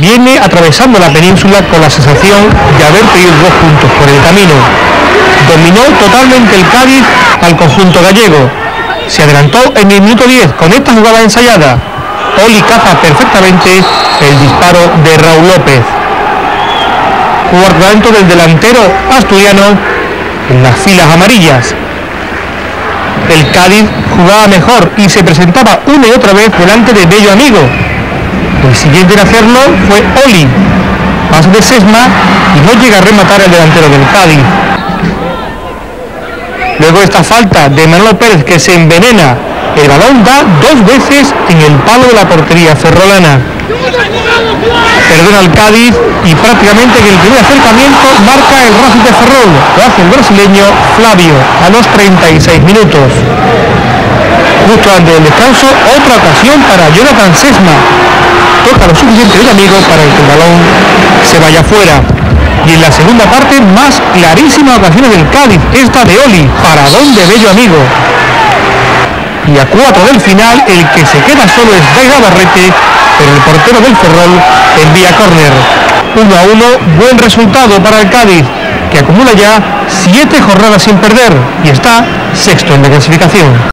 viene atravesando la península con la sensación de haber perdido 2 puntos por el camino. Dominó totalmente el Cádiz al conjunto gallego. Se adelantó en el minuto 10 con esta jugada ensayada. Oli caza perfectamente el disparo de Raúl López. Cuarto tanto del delantero asturiano en las filas amarillas. El Cádiz jugaba mejor y se presentaba una y otra vez delante de Bello Amigo. El siguiente en hacerlo fue Oli. Pase de Sesma y no llega a rematar el delantero del Cádiz. Luego esta falta de Manolo Pérez, que se envenena. El balón da 2 veces en el palo de la portería ferrolana. Perdona al Cádiz y prácticamente en el primer acercamiento marca el Racing de Ferrol. Lo hace el brasileño Flavio a los 36 minutos. Justo antes del descanso, otra ocasión para Jonathan Sesma. Toca lo suficiente del amigo para que el balón se vaya fuera. Y en la segunda parte, más clarísimas ocasiones del Cádiz, esta de Oli, para donde Bello Amigo. Y a 4 del final, el que se queda solo es Vega Barrete, pero el portero del Ferrol envía córner. 1-1, buen resultado para el Cádiz, que acumula ya 7 jornadas sin perder y está sexto en la clasificación.